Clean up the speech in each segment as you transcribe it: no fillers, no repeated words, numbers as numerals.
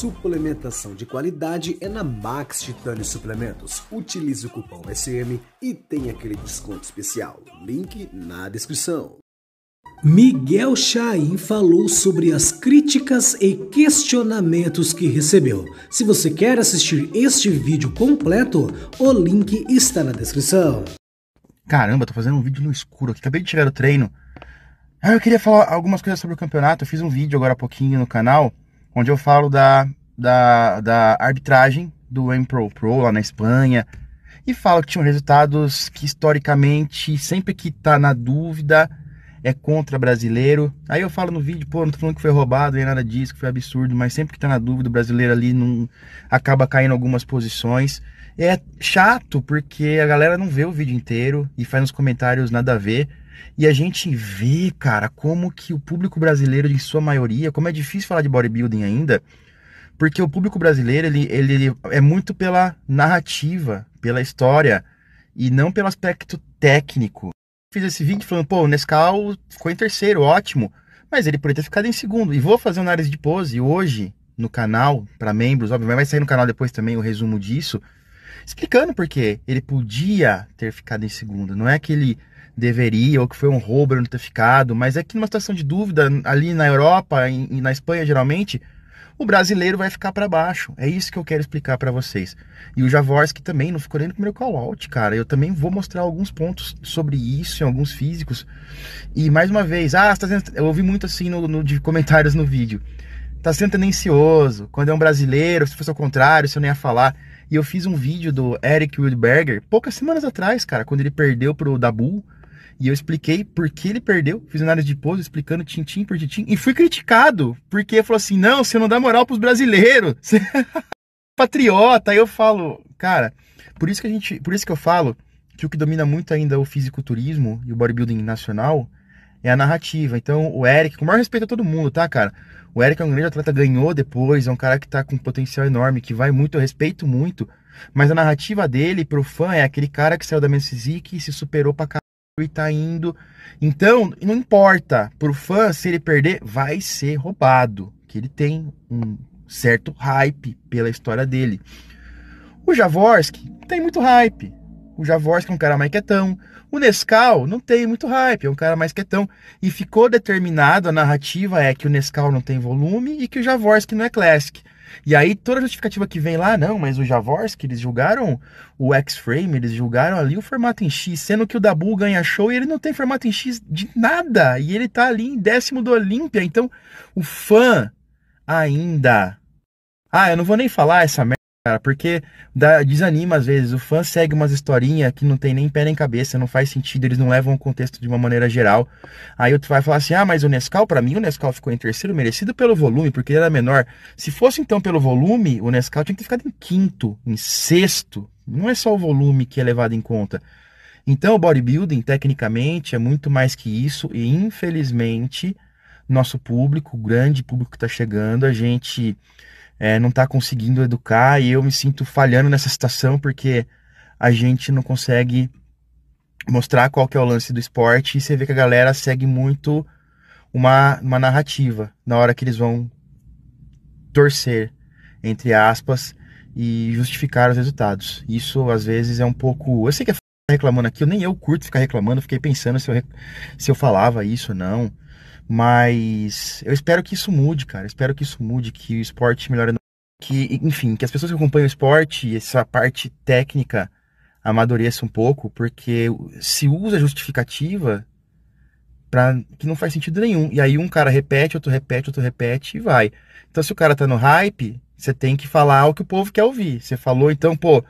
Suplementação de qualidade é na Max Titânio Suplementos. Utilize o cupom SM e tem aquele desconto especial. Link na descrição. Miguel Chain falou sobre as críticas e questionamentos que recebeu. Se você quer assistir este vídeo completo, o link está na descrição. Caramba, tô fazendo um vídeo no escuro aqui, acabei de chegar do treino. Eu queria falar algumas coisas sobre o campeonato. Eu fiz um vídeo agora há pouquinho no canal, onde eu falo da arbitragem do M-Pro lá na Espanha, e falo que tinham resultados que historicamente, sempre que tá na dúvida, é contra brasileiro. Aí eu falo no vídeo, pô, não tô falando que foi roubado, nem nada disso, que foi absurdo, mas sempre que tá na dúvida, o brasileiro ali não acaba caindo algumas posições. É chato, porque a galera não vê o vídeo inteiro e faz uns comentários nada a ver. E a gente vê, cara, como que o público brasileiro, em sua maioria, como é difícil falar de bodybuilding ainda, porque o público brasileiro, ele é muito pela narrativa, pela história, e não pelo aspecto técnico. Fiz esse vídeo falando, pô, o Nescau ficou em terceiro, ótimo, mas ele poderia ter ficado em segundo. E vou fazer uma análise de pose hoje no canal, para membros, óbvio, vai sair no canal depois também o resumo disso, explicando por que ele podia ter ficado em segundo. Não é que ele deveria, ou que foi um roubo não ter ficado, mas é que numa situação de dúvida, ali na Europa e na Espanha geralmente, o brasileiro vai ficar para baixo. É isso que eu quero explicar para vocês. E o Jaworski também não ficou nem no primeiro call-out, cara. Eu também vou mostrar alguns pontos sobre isso, em alguns físicos. E mais uma vez, eu ouvi muito assim de comentários no vídeo. Tá sendo tendencioso, quando é um brasileiro, se fosse ao contrário, se eu nem ia falar. E eu fiz um vídeo do Eric Wildberger, poucas semanas atrás, cara, quando ele perdeu pro Dabu. E eu expliquei por que ele perdeu, fiz análise de pose, explicando tintim por tintim, e fui criticado, porque falou assim, não, você não dá moral pros brasileiros, você é patriota. Aí eu falo, cara, por isso que eu falo que o que domina muito ainda o fisiculturismo e o bodybuilding nacional é a narrativa. Então o Eric, com o maior respeito a todo mundo, tá, cara? O Eric é um grande atleta, ganhou depois, é um cara que tá com um potencial enorme, que vai muito, eu respeito muito, mas a narrativa dele pro fã é aquele cara que saiu da Men's Physique e se superou pra caralho e tá indo. Então, não importa pro fã, se ele perder, vai ser roubado, que ele tem um certo hype pela história dele. O Jaworski tem muito hype. O Jaworski é um cara mais quietão. O Nescau não tem muito hype, é um cara mais quietão. E ficou determinado, a narrativa é que o Nescau não tem volume e que o Jaworski não é classic. E aí toda a justificativa que vem lá, não, mas o Jaworski, eles julgaram o X-Frame, eles julgaram ali o formato em X, sendo que o Dabu ganha show e ele não tem formato em X de nada. E ele tá ali em 10º do Olímpia. Então o fã ainda... eu não vou nem falar essa merda, cara, porque desanima às vezes. O fã segue umas historinhas que não tem nem pé nem cabeça, não faz sentido, eles não levam o contexto de uma maneira geral. Aí tu vai falar assim, mas o Nescau, pra mim o Nescau ficou em terceiro, merecido pelo volume, porque ele era menor. Se fosse então pelo volume, o Nescau tinha que ter ficado em quinto, em sexto. Não é só o volume que é levado em conta. Então o bodybuilding, tecnicamente, é muito mais que isso, e infelizmente, nosso público, o grande público que tá chegando, a gente... não está conseguindo educar, e eu me sinto falhando nessa situação porque a gente não consegue mostrar qual que é o lance do esporte, e você vê que a galera segue muito uma narrativa na hora que eles vão torcer, entre aspas, e justificar os resultados. Isso às vezes é um pouco... Eu sei que é reclamando aqui, nem eu curto ficar reclamando, fiquei pensando se eu falava isso ou não. Mas eu espero que isso mude, cara. Espero que isso mude, que o esporte melhore. Enfim, que as pessoas que acompanham o esporte, essa parte técnica, amadureça um pouco, porque se usa justificativa que não faz sentido nenhum. E aí um cara repete, outro repete e vai. Então se o cara tá no hype, você tem que falar o que o povo quer ouvir. Você falou, então, pô,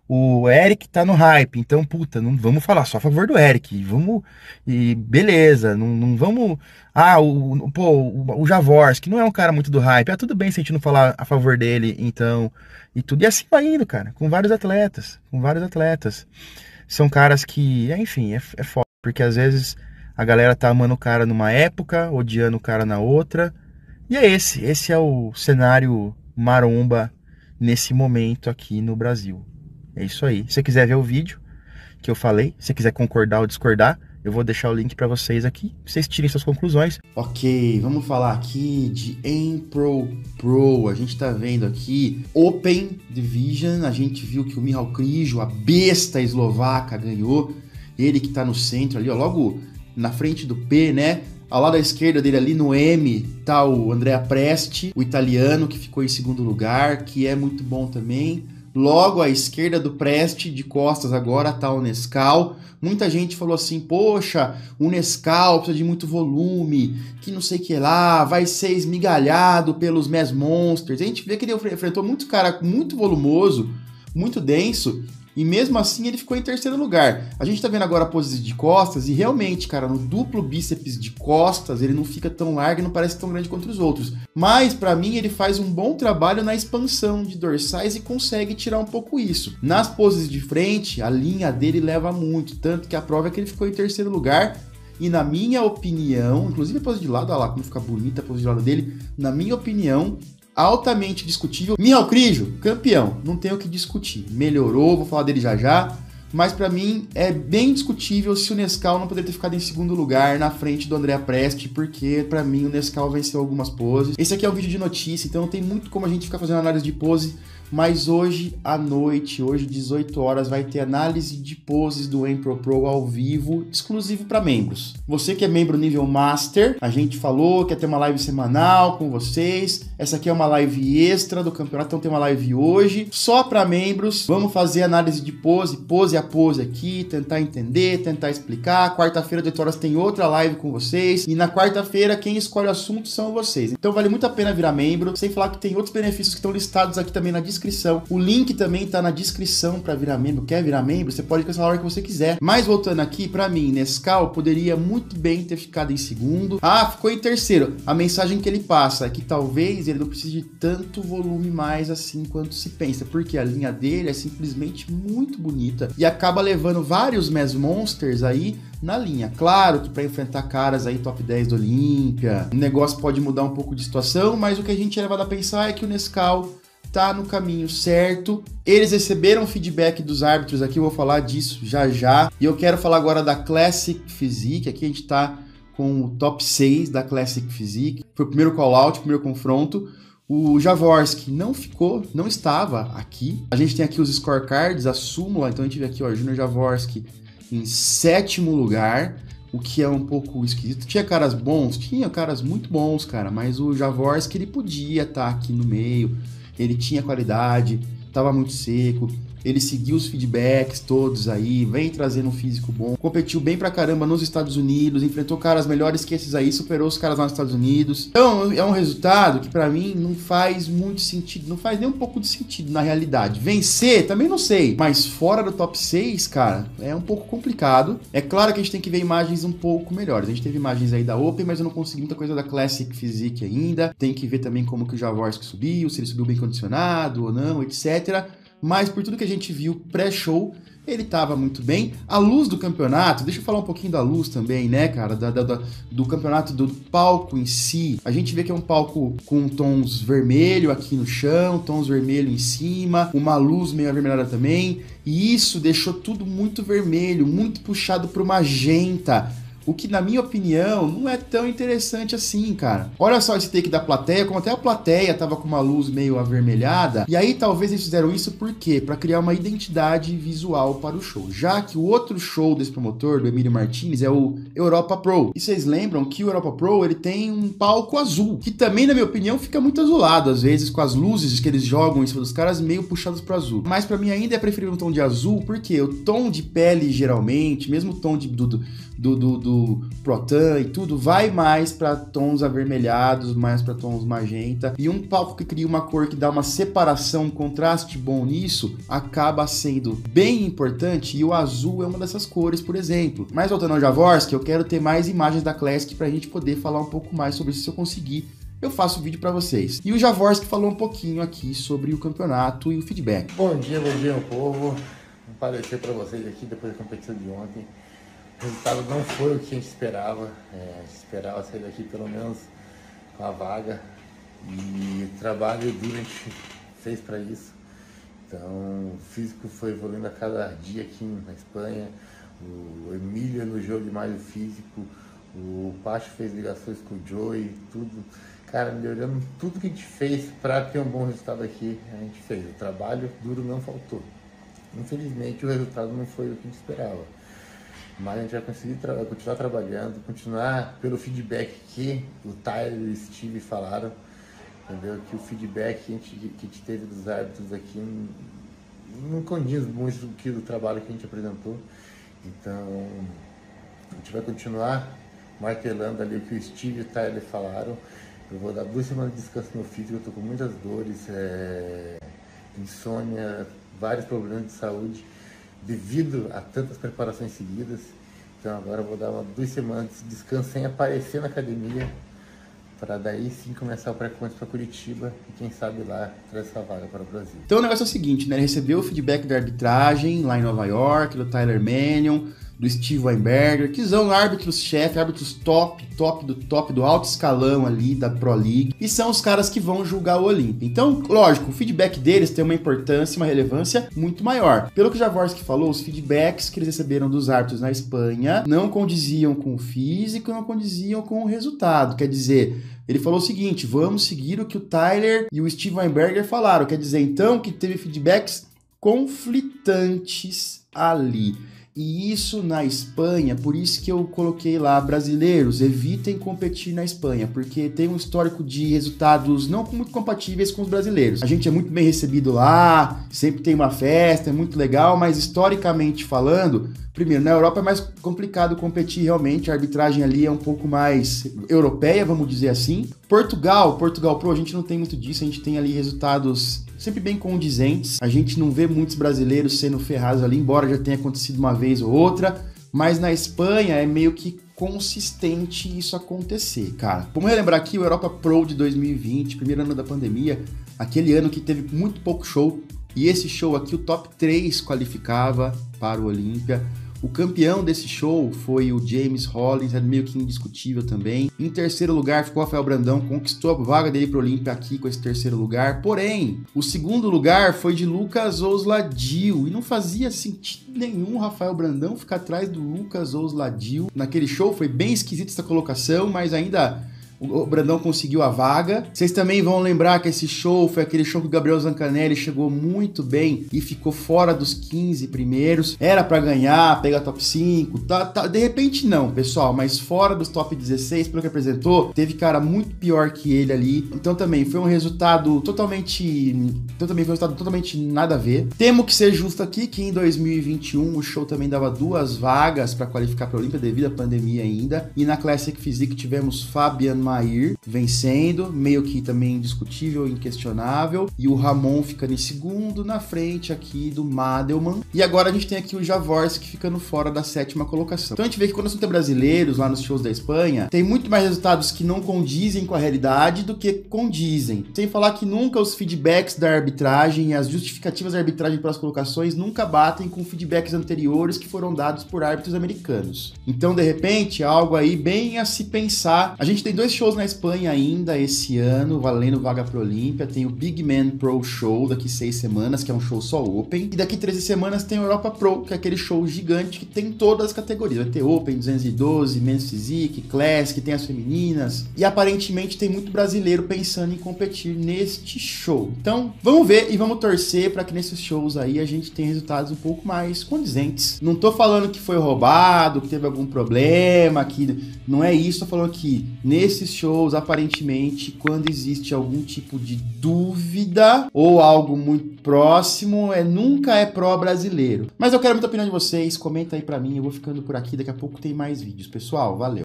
o Eric tá no hype, então, puta, não vamos falar só a favor do Eric, vamos, e beleza, não vamos, o Jaworski não é um cara muito do hype, tudo bem se a gente não falar a favor dele, então, e tudo, e assim vai indo, cara, com vários atletas, são caras que, enfim, é foda, porque às vezes a galera tá amando o cara numa época, odiando o cara na outra, e é esse é o cenário maromba nesse momento aqui no Brasil. É isso aí. Se você quiser ver o vídeo que eu falei, se você quiser concordar ou discordar, Eu vou deixar o link para vocês aqui, pra vocês tirem suas conclusões. Ok, vamos falar aqui de Empro Pro. A gente tá vendo aqui Open Division. A gente viu que o Michał Krizo, a besta eslovaca, ganhou. Ele que tá no centro ali, ó, logo na frente do P, né? Ao lado da esquerda dele ali no M tá o Andrea Presti, o italiano que ficou em segundo lugar, que é muito bom também. Logo à esquerda do Presti, de costas agora, tá o Nescau. Muita gente falou assim, poxa, o Nescau precisa de muito volume, que não sei o que lá, vai ser esmigalhado pelos Mass Monsters. A gente vê que ele enfrentou muito cara muito volumoso, muito denso, e mesmo assim ele ficou em terceiro lugar. A gente tá vendo agora a pose de costas, e realmente, cara, no duplo bíceps de costas, ele não fica tão largo e não parece tão grande quanto os outros. Mas, pra mim, ele faz um bom trabalho na expansão de dorsais e consegue tirar um pouco isso. Nas poses de frente, a linha dele leva muito, tanto que a prova é que ele ficou em terceiro lugar. E na minha opinião, inclusive a pose de lado, olha lá como fica bonita a pose de lado dele, na minha opinião, altamente discutível. Michał Krizo, campeão, não tem o que discutir. Melhorou, vou falar dele já já, mas pra mim é bem discutível se o Nescau não poderia ter ficado em segundo lugar na frente do Andrea Presti, porque pra mim o Nescau venceu algumas poses. Esse aqui é um vídeo de notícia, então não tem muito como a gente ficar fazendo análise de pose, mas hoje à noite, hoje 18 horas, vai ter análise de poses do Empro Pro ao vivo, exclusivo para membros. Você que é membro nível Master, a gente falou que ia ter uma live semanal com vocês. Essa aqui é uma live extra do campeonato, então tem uma live hoje, só para membros. Vamos fazer análise de pose a pose aqui, tentar entender, tentar explicar. Quarta-feira, 18 horas, tem outra live com vocês. E na quarta-feira, quem escolhe o assunto são vocês. Então vale muito a pena virar membro, sem falar que tem outros benefícios que estão listados aqui também na descrição. O link também tá na descrição para virar membro. Quer virar membro? Você pode cancelar a hora que você quiser. Mas voltando aqui, para mim, Nescau poderia muito bem ter ficado em segundo. Ah, ficou em terceiro. A mensagem que ele passa é que talvez ele não precise de tanto volume mais assim quanto se pensa, porque a linha dele é simplesmente muito bonita e acaba levando vários Mass Monsters aí na linha. Claro que para enfrentar caras aí top 10 do Olímpia, o negócio pode mudar um pouco de situação, mas o que a gente é levado a pensar é que o Nescau tá no caminho certo. Eles receberam feedback dos árbitros aqui, eu vou falar disso já já. E eu quero falar agora da Classic Physique. Aqui a gente tá com o top 6 da Classic Physique. Foi o primeiro call-out, o primeiro confronto. O Jaworski não estava aqui. A gente tem aqui os scorecards, a súmula. Então a gente vê aqui, ó, Junior Jaworski em 7º lugar, o que é um pouco esquisito. Tinha caras bons? Tinha caras muito bons, cara, mas o Jaworski, ele podia estar aqui no meio. Ele tinha qualidade, estava muito seco, ele seguiu os feedbacks todos aí, vem trazendo um físico bom, competiu bem pra caramba nos Estados Unidos, enfrentou caras melhores que esses aí, superou os caras lá nos Estados Unidos. Então é um resultado que pra mim não faz muito sentido, não faz nem um pouco de sentido na realidade. Vencer, também não sei, mas fora do top 6, cara, é um pouco complicado. É claro que a gente tem que ver imagens um pouco melhores. A gente teve imagens aí da Open, mas eu não consegui muita coisa da Classic Physique ainda. Tem que ver também como que o Jaworski subiu, se ele subiu bem condicionado ou não, etc. Mas por tudo que a gente viu pré-show, ele estava muito bem. A luz do campeonato, deixa eu falar um pouquinho da luz também, né, cara, do campeonato, do palco em si. A gente vê que é um palco com tons vermelho aqui no chão, tons vermelho em cima, uma luz meio avermelhada também, e isso deixou tudo muito vermelho, muito puxado para o magenta. O que, na minha opinião, não é tão interessante assim, cara. Olha só esse take da plateia, como até a plateia tava com uma luz meio avermelhada. E aí, talvez eles fizeram isso por quê? Pra criar uma identidade visual para o show. Já que o outro show desse promotor, do Emílio Martins, é o Europa Pro. E vocês lembram que o Europa Pro, ele tem um palco azul, que também, na minha opinião, fica muito azulado, às vezes, com as luzes que eles jogam em cima dos caras meio puxados pro azul. Mas pra mim ainda é preferível um tom de azul, porque o tom de pele, geralmente, mesmo o tom do Protan e tudo, vai mais para tons avermelhados, mais para tons magenta, e um palco que cria uma cor que dá uma separação, um contraste bom nisso, acaba sendo bem importante, e o azul é uma dessas cores, por exemplo. Mas voltando ao Jaworski, eu quero ter mais imagens da Classic pra gente poder falar um pouco mais sobre isso. Se eu conseguir, eu faço vídeo pra vocês. E o Jaworski falou um pouquinho aqui sobre o campeonato e o feedback. Bom dia, meu povo. Vou aparecer pra vocês aqui depois da competição de ontem. O resultado não foi o que a gente esperava. Esperava sair daqui pelo menos com a vaga. E o trabalho duro a gente fez para isso. Então o físico foi evoluindo a cada dia aqui na Espanha. O Emílio elogiou demais o físico, o Pacho fez ligações com o Joey, tudo. Cara, melhorando tudo que a gente fez para ter um bom resultado aqui, a gente fez. O trabalho duro não faltou. Infelizmente o resultado não foi o que a gente esperava. Mas a gente vai conseguir continuar trabalhando, continuar pelo feedback que o Tyler e o Steve falaram, entendeu? Que o feedback que a gente teve dos árbitros aqui não condiz muito do trabalho que a gente apresentou. Então, a gente vai continuar martelando ali o que o Steve e o Tyler falaram. Eu vou dar 2 semanas de descanso no físico, eu tô com muitas dores, insônia, vários problemas de saúde devido a tantas preparações seguidas. Então agora eu vou dar 2 semanas de descanso sem aparecer na academia, para daí sim começar o pré-conte para Curitiba e quem sabe lá trazer essa vaga para o Brasil. Então o negócio é o seguinte, né? Ele recebeu o feedback da arbitragem lá em Nova York, do Tyler Mannion, do Steve Weinberger, que são árbitros-chefe, árbitros top do alto escalão ali da Pro League, e são os caras que vão julgar o Olímpia. Então, lógico, o feedback deles tem uma importância, uma relevância muito maior. Pelo que o Jaworski falou, os feedbacks que eles receberam dos árbitros na Espanha não condiziam com o físico, não condiziam com o resultado. Quer dizer, ele falou o seguinte, vamos seguir o que o Tyler e o Steve Weinberger falaram. Quer dizer, então, que teve feedbacks conflitantes ali. E isso na Espanha, por isso que eu coloquei lá, brasileiros, evitem competir na Espanha, porque tem um histórico de resultados não muito compatíveis com os brasileiros. A gente é muito bem recebido lá, sempre tem uma festa, é muito legal, mas historicamente falando, primeiro, na Europa é mais complicado competir realmente, a arbitragem ali é um pouco mais europeia, vamos dizer assim. Portugal Pro, a gente não tem muito disso, a gente tem ali resultados sempre bem condizentes, a gente não vê muitos brasileiros sendo ferrados ali, embora já tenha acontecido uma vez ou outra, mas na Espanha é meio que consistente isso acontecer, cara. Vamos relembrar aqui o Europa Pro de 2020, primeiro ano da pandemia, aquele ano que teve muito pouco show, e esse show aqui o top 3 qualificava para o Olímpia. O campeão desse show foi o James Hollins, é meio que indiscutível também. Em terceiro lugar ficou o Rafael Brandão, conquistou a vaga dele para o Olímpia aqui com esse terceiro lugar. Porém, o segundo lugar foi de Lucas Osladil, e não fazia sentido nenhum o Rafael Brandão ficar atrás do Lucas Osladil. Naquele show foi bem esquisita essa colocação, mas ainda o Brandão conseguiu a vaga. Vocês também vão lembrar que esse show foi aquele show que o Gabriel Zancanelli chegou muito bem e ficou fora dos 15 primeiros. Era pra ganhar, pegar top 5, de repente não, pessoal, mas fora dos top 16, pelo que apresentou, teve cara muito pior que ele ali. Então também foi um resultado totalmente nada a ver. Temo que ser justo aqui que em 2021 o show também dava 2 vagas para qualificar para a Olímpia devido à pandemia ainda. E na Classic Physique tivemos Fabian Mair vencendo, meio que também indiscutível, inquestionável, e o Ramon ficando em segundo, na frente aqui do Madelman, e agora a gente tem aqui o Jaworski ficando fora da 7ª colocação. Então a gente vê que quando são brasileiros lá nos shows da Espanha, tem muito mais resultados que não condizem com a realidade do que condizem. Sem falar que nunca os feedbacks da arbitragem e as justificativas da arbitragem pelas colocações nunca batem com feedbacks anteriores que foram dados por árbitros americanos. Então, de repente, é algo aí bem a se pensar. A gente tem 2 shows na Espanha ainda esse ano, valendo vaga pro Olímpia. Tem o Big Man Pro Show daqui 6 semanas, que é um show só Open. E daqui 13 semanas tem o Europa Pro, que é aquele show gigante que tem todas as categorias. Vai ter Open, 212, Men's Physique, Classic, tem as femininas. E aparentemente tem muito brasileiro pensando em competir neste show. Então, vamos ver e vamos torcer para que nesses shows aí a gente tenha resultados um pouco mais condizentes. Não tô falando que foi roubado, que teve algum problema, que não é isso. Tô falando que nesses shows, aparentemente, quando existe algum tipo de dúvida ou algo muito próximo, nunca é pró-brasileiro. Mas eu quero muita opinião de vocês, comenta aí pra mim, eu vou ficando por aqui, daqui a pouco tem mais vídeos. Pessoal, valeu!